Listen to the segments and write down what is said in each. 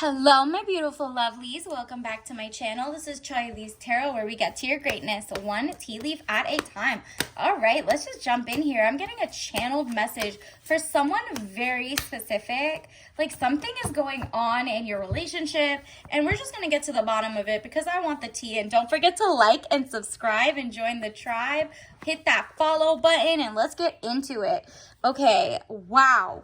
Hello, my beautiful lovelies. Welcome back to my channel. This is Charlie's Tarot, where we get to your greatness one tea leaf at a time. All right, let's just jump in here. I'm getting a channeled message for someone very specific. Like something is going on in your relationship, and we're just going to get to the bottom of it because I want the tea. And don't forget to like and subscribe and join the tribe. Hit that follow button and let's get into it. Okay, wow.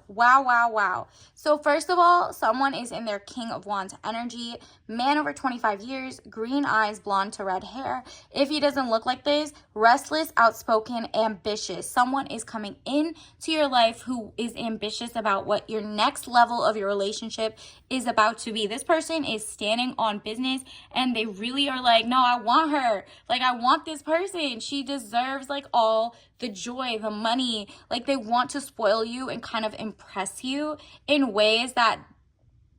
So first of all, someone is in their King of Wands energy, man over 25 years, green eyes, blonde to red hair. If he doesn't look like this, restless, outspoken, ambitious. Someone is coming into your life who is ambitious about what your next level of your relationship is about to be. This person is standing on business and they really are like, no, I want her. Like, I want this person. She deserves like all the joy, the money. Like, they want to spoil you and kind of impress you in ways that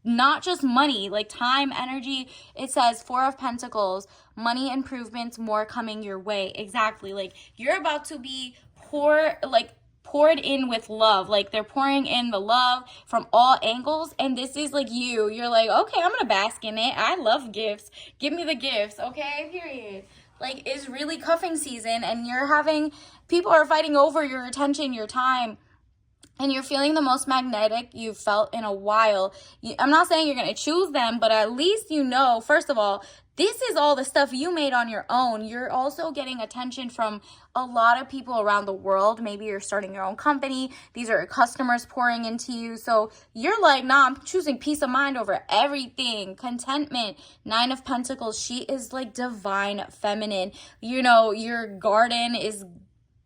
not just money, like time, energy. It says Four of Pentacles, money improvements, more coming your way. Exactly. Like, you're about to be poured in with love. Like, they're pouring in the love from all angles, and this is like you're like, okay, I'm gonna bask in it. I love gifts. Give me the gifts. Okay, period. Like, it's really cuffing season, and people are fighting over your attention, your time, and you're feeling the most magnetic you've felt in a while. I'm not saying you're going to choose them, but at least you know, first of all, this is all the stuff you made on your own. You're also getting attention from a lot of people around the world. Maybe you're starting your own company. These are customers pouring into you. So you're like, nah, I'm choosing peace of mind over everything. Contentment. Nine of Pentacles. She is like divine feminine. You know, your garden is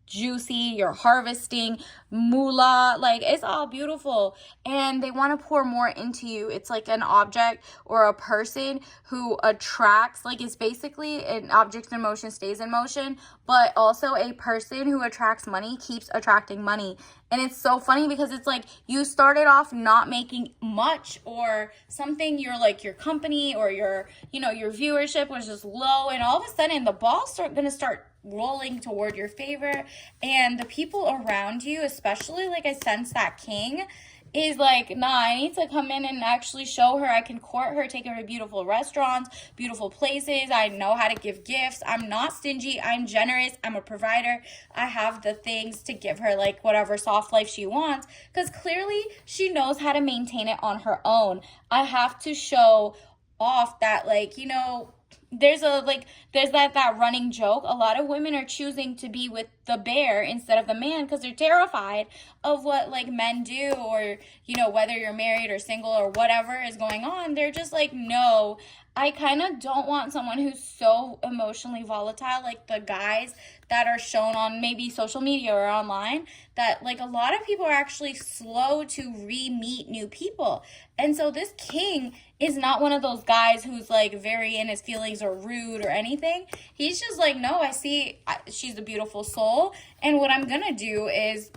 juicy, you're harvesting moolah, like it's all beautiful, and they want to pour more into you. It's like an object or a person who attracts, like it's basically an object in motion stays in motion, but also a person who attracts money keeps attracting money. And it's so funny because it's like you started off not making much or something, you're like your company or your viewership was just low, and all of a sudden the ball's gonna start rolling toward your favor, and the people around you, especially, like I sense that king is like, nah, I need to come in and actually show her I can court her, take her to beautiful restaurants, beautiful places. I know how to give gifts. I'm not stingy. I'm generous. I'm a provider. I have the things to give her, like whatever soft life she wants, because clearly she knows how to maintain it on her own. I have to show off that, like, there's that running joke. A lot of women are choosing to be with the bear instead of the man because they're terrified of what like men do, or whether you're married or single or whatever is going on. They're just like, no, I kind of don't want someone who's so emotionally volatile, like the guys that are shown on maybe social media or online, that like a lot of people are actually slow to re-meet new people. And so this king is not one of those guys who's like very in his feelings or rude or anything. He's just like, no, I see she's a beautiful soul, and what I'm gonna do is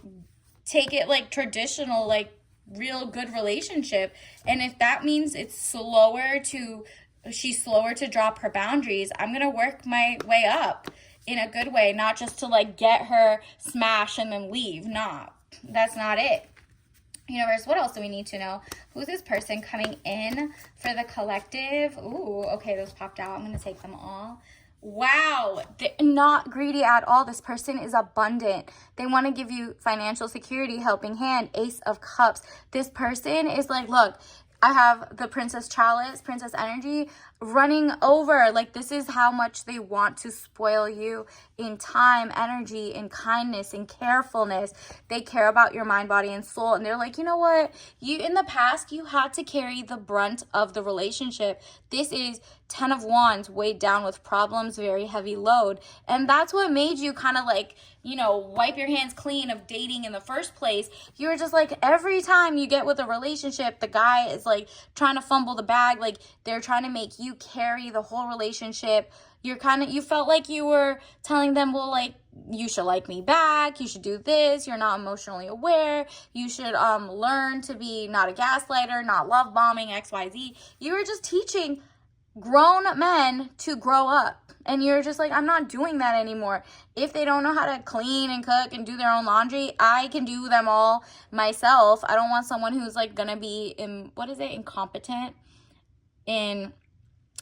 take it like traditional, like real good relationship. And if that means she's slower to drop her boundaries, I'm gonna work my way up in a good way, not just to like get her, smash, and then leave. Nah, that's not it. Universe, what else do we need to know? Who's this person coming in for the collective? Ooh, okay, those popped out. I'm gonna take them all. Wow, they're not greedy at all. This person is abundant. They want to give you financial security, helping hand, Ace of Cups. This person is like, look, I have the Princess Chalice, Princess Energy running over. Like, this is how much they want to spoil you in time, energy, and kindness and carefulness. They care about your mind, body, and soul. And they're like, you know what? In the past, you had to carry the brunt of the relationship. This is 10 of Wands, weighed down with problems, very heavy load. And that's what made you kind of like, wipe your hands clean of dating in the first place. You're just like, every time you get with a relationship, the guy is like trying to fumble the bag. Like, they're trying to make you carry the whole relationship. You felt like you were telling them, well, like, you should like me back, you should do this, you're not emotionally aware, you should learn to be not a gaslighter, not love bombing, XYZ. You were just teaching grown men to grow up, and you're just like, I'm not doing that anymore. If they don't know how to clean and cook and do their own laundry, I can do them all myself. I don't want someone who's like gonna be incompetent in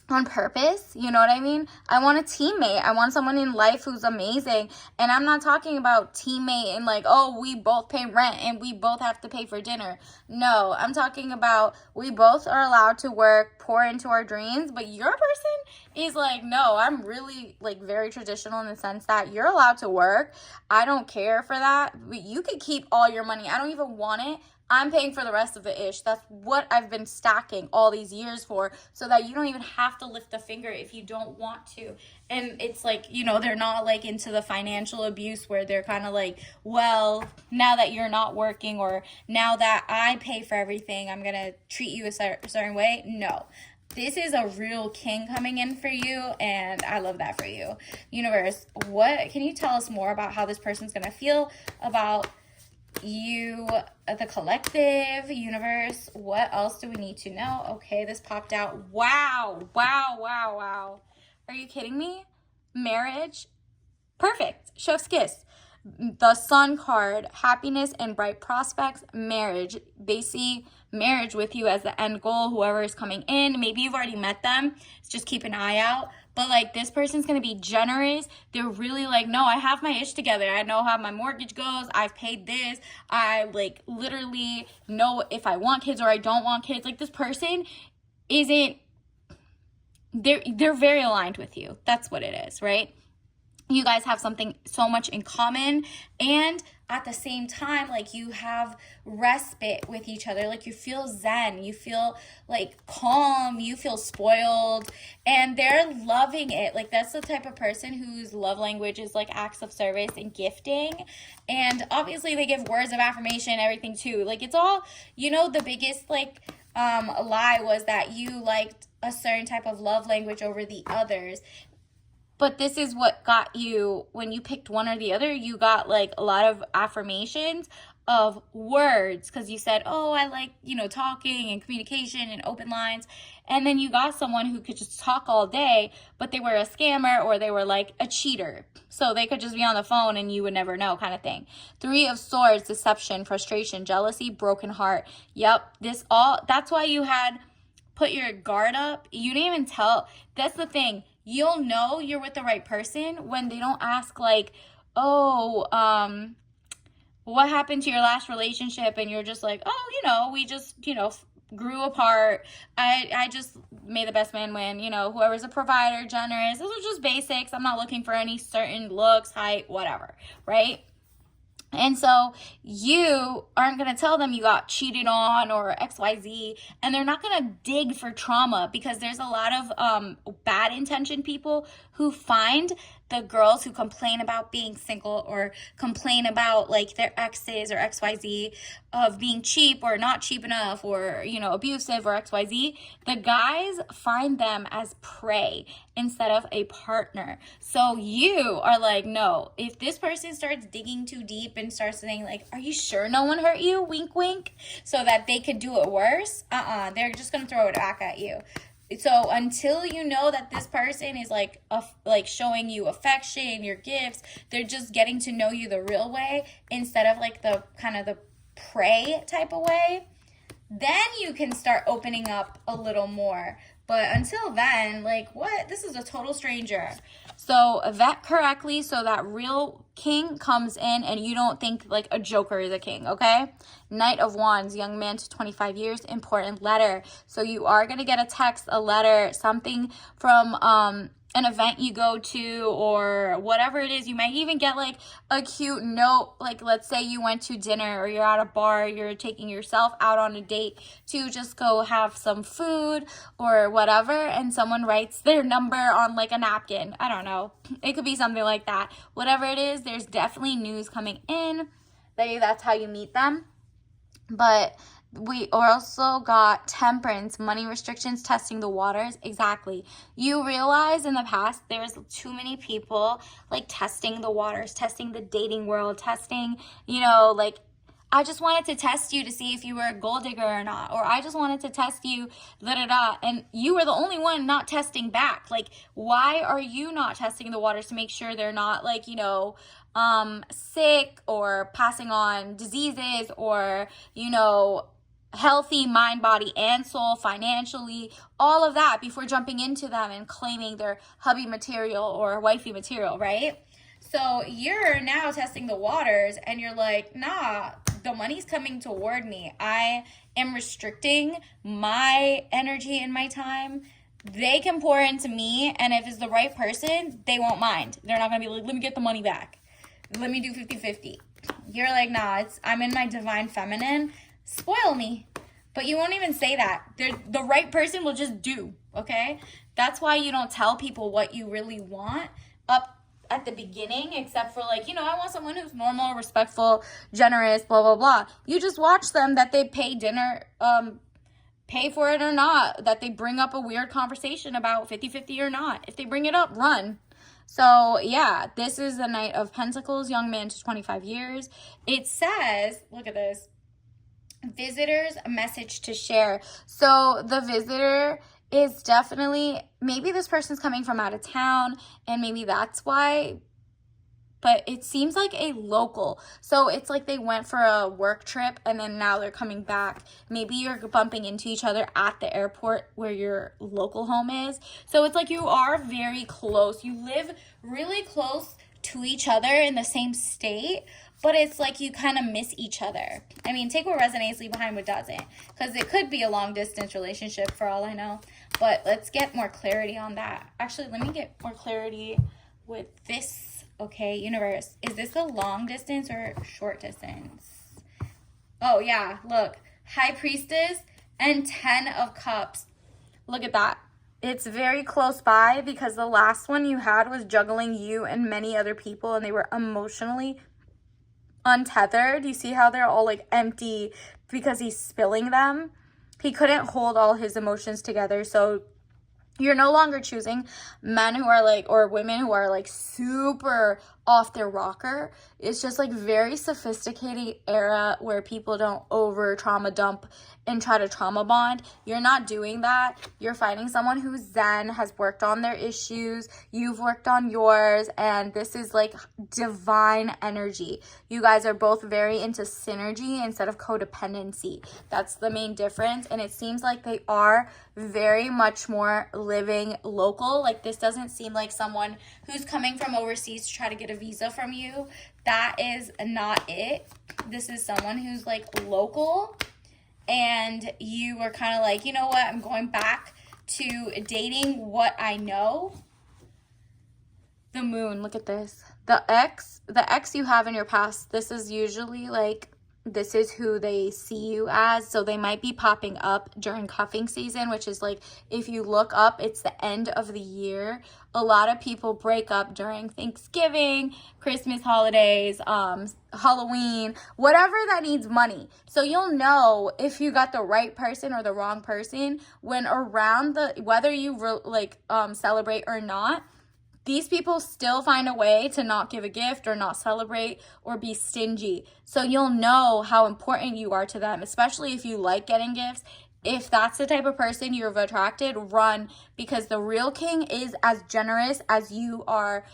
on purpose. You know what I mean? I want a teammate. I want someone in life who's amazing. And I'm not talking about teammate and like, oh, we both pay rent and we both have to pay for dinner. No, I'm talking about we both are allowed to work, pour into our dreams, but your person is like, no, I'm really like very traditional in the sense that you're allowed to work. I don't care for that. You could keep all your money. I don't even want it. I'm paying for the rest of the ish. That's what I've been stacking all these years for, so that you don't even have to lift a finger if you don't want to. And it's like, you know, they're not like into the financial abuse where they're kind of like, well, now that you're not working or now that I pay for everything, I'm going to treat you a certain way. No. This is a real king coming in for you, and I love that for you. Universe, what can you tell us more about how this person's going to feel about you, the collective, universe? What else do we need to know? Okay, this popped out. Wow. Are you kidding me? Marriage. Perfect. Chef's kiss. The Sun card, happiness and bright prospects, marriage. They see marriage with you as the end goal, whoever is coming in. Maybe you've already met them. Just keep an eye out. But like, this person's going to be generous. They're really like, no, I have my ish together. I know how my mortgage goes. I've paid this. I like literally know if I want kids or I don't want kids. Like, this person isn't, they're very aligned with you. That's what it is, right? You guys have something so much in common, and at the same time, like, you have respite with each other. Like, you feel zen, you feel like calm, you feel spoiled, and they're loving it. Like, that's the type of person whose love language is like acts of service and gifting. And obviously they give words of affirmation, everything too. Like, it's all, you know, the biggest like lie was that you liked a certain type of love language over the others. But this is what got you, when you picked one or the other, you got like a lot of affirmations of words, because you said, oh, I like, you know, talking and communication and open lines. And then you got someone who could just talk all day, but they were a scammer or they were like a cheater. So they could just be on the phone and you would never know, kind of thing. 3 of Swords, deception, frustration, jealousy, broken heart. Yep, that's why you had put your guard up. You didn't even tell. That's the thing. You'll know you're with the right person when they don't ask like, oh, what happened to your last relationship? And you're just like, oh, you know, we just, you know, grew apart. I just made the best man win. You know, whoever's a provider, generous. Those are just basics. I'm not looking for any certain looks, height, whatever, right? And so you aren't going to tell them you got cheated on or XYZ, and they're not going to dig for trauma, because there's a lot of bad intentioned people who find the girls who complain about being single or complain about like their exes or XYZ of being cheap or not cheap enough or, you know, abusive or XYZ. The guys find them as prey instead of a partner. So you are like, no, if this person starts digging too deep and starts saying like, are you sure no one hurt you? Wink, wink. So that they could do it worse. They're just going to throw it back at you. So until you know that this person is like showing you affection, your gifts, they're just getting to know you the real way instead of like the kind of the prey type of way, then you can start opening up a little more. But until then, like, what? This is a total stranger. So vet correctly so that real king comes in and you don't think like a joker is a king, okay? Knight of Wands, young man to 25 years, important letter. So you are going to get a text, a letter, something from an event you go to or whatever it is. You might even get like a cute note, like let's say you went to dinner or you're at a bar, you're taking yourself out on a date to just go have some food or whatever, and someone writes their number on like a napkin. I don't know. It could be something like that. Whatever it is, there's definitely news coming in. That's how you meet them. But we also got Temperance, money restrictions, testing the waters. Exactly. You realize in the past there's too many people like testing the waters, testing the dating world, testing, you know, like, I just wanted to test you to see if you were a gold digger or not, or I just wanted to test you, and you were the only one not testing back. Like, why are you not testing the waters to make sure they're not like, you know, sick or passing on diseases or, you know, healthy mind, body, and soul, financially, all of that before jumping into them and claiming their hubby material or wifey material, right? So you're now testing the waters and you're like, nah, the money's coming toward me. I am restricting my energy and my time. They can pour into me, and if it's the right person, they won't mind. They're not going to be like, let me get the money back. Let me do 50-50. You're like, nah, I'm in my divine feminine. Spoil me. But you won't even say that. The right person will just do, okay? That's why you don't tell people what you really want up at the beginning, except for like, I want someone who's normal, respectful, generous, blah, blah, blah. You just watch them, that they pay dinner, pay for it or not, that they bring up a weird conversation about 50-50 or not. If they bring it up, run. So yeah, this is the Knight of Pentacles, young man to 25 years. It says, look at this, visitors, a message to share. So the visitor is definitely, maybe this person's coming from out of town and maybe that's why, but it seems like a local. So it's like they went for a work trip and then now they're coming back. Maybe you're bumping into each other at the airport where your local home is. So it's like you are very close. You live really close to each other in the same state, but it's like you kind of miss each other. I mean, take what resonates, leave behind what doesn't, because it could be a long distance relationship for all I know. But let's get more clarity on that. Actually, let me get more clarity with this. Okay, universe, is this a long distance or short distance? Oh yeah, look, High Priestess and 10 of Cups. Look at that. It's very close by because the last one you had was juggling you and many other people and they were emotionally untethered. You see how they're all like empty because he's spilling them? He couldn't hold all his emotions together. So you're no longer choosing men who are like, or women who are like super off their rocker. It's just like very sophisticated era where people don't over trauma dump and try to trauma bond. You're not doing that. You're finding someone who's zen, has worked on their issues. You've worked on yours. And this is like divine energy. You guys are both very into synergy instead of codependency. That's the main difference. And it seems like they are very much more living local. Like this doesn't seem like someone who's coming from overseas to try to get a visa from you. That is not it. This is someone who's like local and you were kind of like, you know what, I'm going back to dating what I know. The Moon, look at this. The ex you have in your past, this is usually like, this is who they see you as. So they might be popping up during cuffing season, which is like, if you look up, it's the end of the year. A lot of people break up during Thanksgiving, Christmas holidays, Halloween, whatever that needs money. So you'll know if you got the right person or the wrong person when around the, whether you celebrate or not. These people still find a way to not give a gift or not celebrate or be stingy. So you'll know how important you are to them, especially if you like getting gifts. If that's the type of person you've attracted, run, because the real king is as generous as you are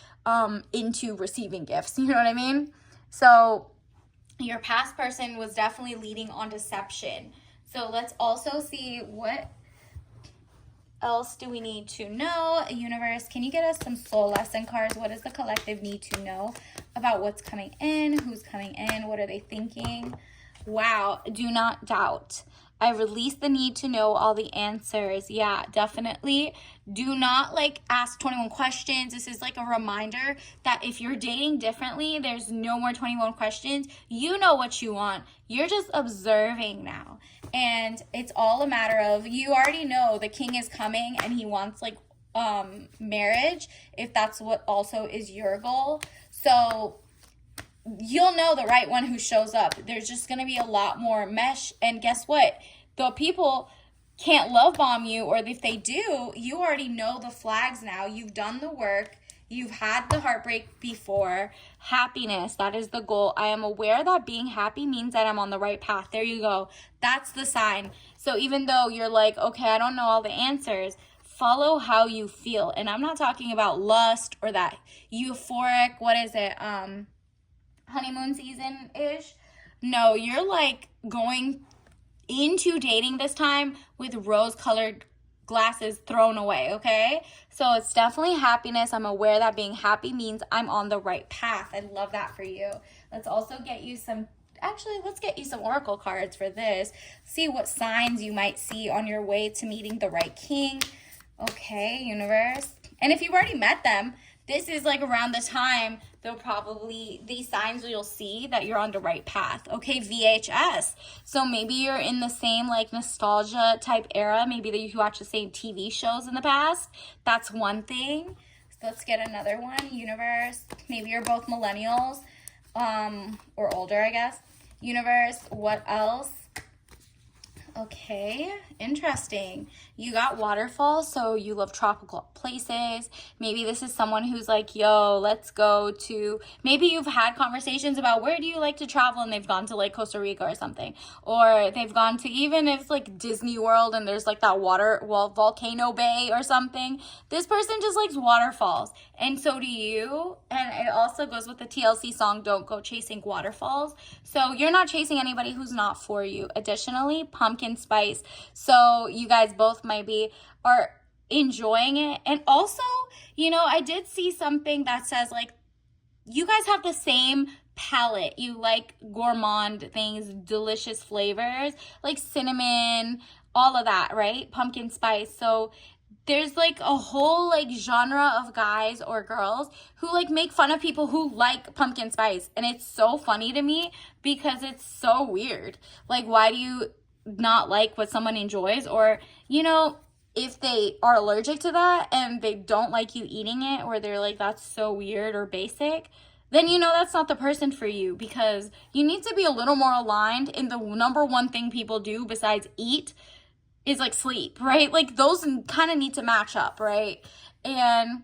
into receiving gifts. You know what I mean? So your past person was definitely leading on deception. So let's also see what else do we need to know? Universe, can you get us some soul lesson cards? What does the collective need to know about what's coming in? Who's coming in? What are they thinking? Wow, do not doubt. I release the need to know all the answers. Yeah, definitely. Do not ask 21 questions. This is like a reminder that if you're dating differently, there's no more 21 questions. You know what you want. You're just observing now. And it's all a matter of, you already know the king is coming and he wants marriage, if that's what also is your goal. So you'll know the right one who shows up. There's just going to be a lot more mesh. And guess what? The people can't love bomb you, or if they do, you already know the flags now. You've done the work. You've had the heartbreak before. Happiness, that is the goal. I am aware that being happy means that I'm on the right path. There you go. That's the sign. So even though you're like, okay, I don't know all the answers, follow how you feel. And I'm not talking about lust or that euphoric, what is it, honeymoon season-ish. No, you're going into dating this time with rose-colored glasses thrown away, okay? So it's definitely happiness. I'm aware that being happy means I'm on the right path. I love that for you. Let's also get you some, actually, let's get you some oracle cards for this. See what signs you might see on your way to meeting the right king. Okay, universe. And if you've already met them, this is like around the time they'll probably, these signs you'll see that you're on the right path. Okay, VHS. So maybe you're in the same like nostalgia type era. Maybe that you watch the same TV shows in the past. That's one thing. So let's get another one, universe. Maybe you're both millennials, or older, I guess. Universe, what else? Okay, interesting. You got waterfalls, so you love tropical places. Maybe this is someone who's like, yo, let's go to, maybe you've had conversations about where do you like to travel, and they've gone to like Costa Rica or something. Or they've gone to, even if it's like Disney World and there's like that volcano bay or something. This person just likes waterfalls, and so do you. And it also goes with the TLC song, Don't Go Chasing Waterfalls. So you're not chasing anybody who's not for you. Additionally, pumpkin spice. So you guys both maybe are enjoying it. And also, you know, I did see something that says like you guys have the same palate. You like gourmand things, delicious flavors, like cinnamon, all of that, right? Pumpkin spice. So there's like a whole like genre of guys or girls who like make fun of people who like pumpkin spice. And it's so funny to me because it's so weird. Like, why do you not like what someone enjoys? Or, you know, if they are allergic to that and they don't like you eating it, or they're like, that's so weird or basic, then you know that's not the person for you, because you need to be a little more aligned. And the number one thing people do besides eat is like sleep, right? Like those kind of need to match up, right? And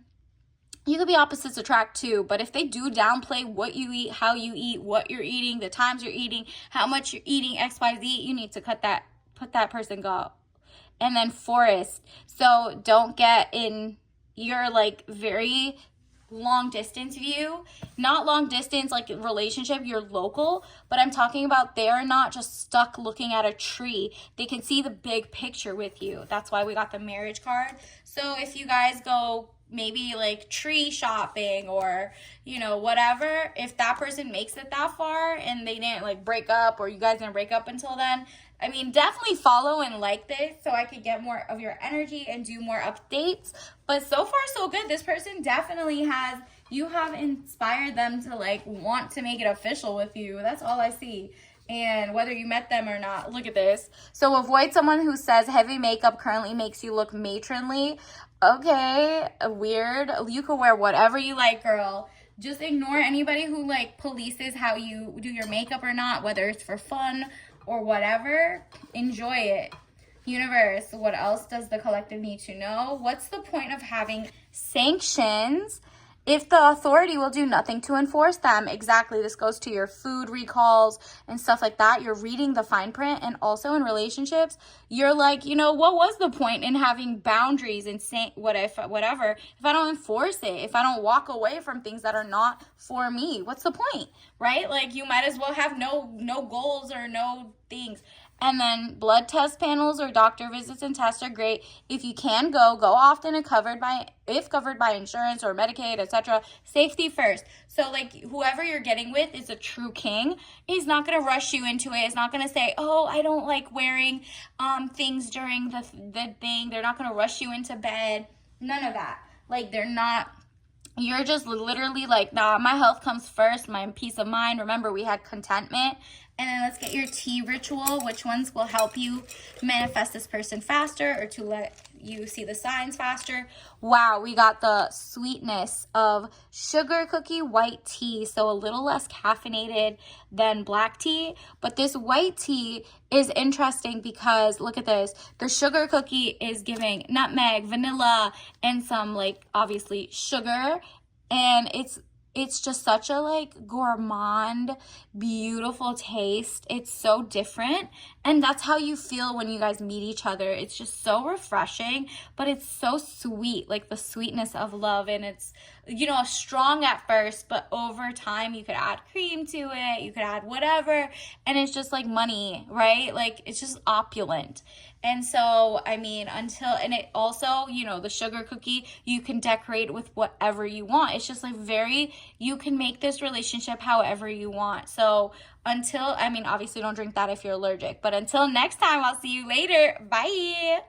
you could be opposites attract too, but if they do downplay what you eat, how you eat, what you're eating, the times you're eating, how much you're eating, XYZ, you need to put that person go. And then forest. So don't get in your like very long distance view, not long distance like relationship, you're local, but I'm talking about they're not just stuck looking at a tree. They can see the big picture with you. That's why we got the marriage card. So if you guys go maybe like tree shopping or, you know, whatever, if that person makes it that far and they didn't like break up, or you guys didn't break up until then, I mean, definitely follow and like this so I could get more of your energy and do more updates. But so far, so good. This person definitely has, you have inspired them to like want to make it official with you. That's all I see. And whether you met them or not, look at this. So avoid someone who says heavy makeup currently makes you look matronly. Okay, weird. You can wear whatever you like, girl. Just ignore anybody who like polices how you do your makeup or not, whether it's for fun or whatever. Enjoy it. Universe, what else does the collective need to know? What's the point of having sanctions if the authority will do nothing to enforce them? Exactly. This goes to your food recalls and stuff like that. You're reading the fine print. And also in relationships, you're like, you know, what was the point in having boundaries and saying whatever if I don't enforce it, if I don't walk away from things that are not for me? What's the point, right? Like you might as well have no goals or no things. And then blood test panels or doctor visits and tests are great. If you can go often and covered by insurance or Medicaid, etc. Safety first. So like whoever you're getting with is a true king. He's not going to rush you into it. He's not going to say, oh, I don't like wearing things during the thing. They're not going to rush you into bed. None of that. Like they're not. You're just literally like, nah, my health comes first, my peace of mind. Remember, we had contentment. And then let's get your tea ritual. Which ones will help you manifest this person faster or to let you see the signs faster? Wow, we got the sweetness of sugar cookie white tea. So a little less caffeinated than black tea. But this white tea is interesting because look at this. The sugar cookie is giving nutmeg, vanilla, and some like obviously sugar. And it's just such a like gourmand, beautiful taste. It's so different. And that's how you feel when you guys meet each other. It's just so refreshing, but it's so sweet, like the sweetness of love. And it's strong at first, but over time you could add cream to it, you could add whatever, and it's just like money, right? Like it's just opulent. And so, I mean, and it also, the sugar cookie, you can decorate with whatever you want. It's just like you can make this relationship however you want. So obviously don't drink that if you're allergic, but until next time, I'll see you later. Bye.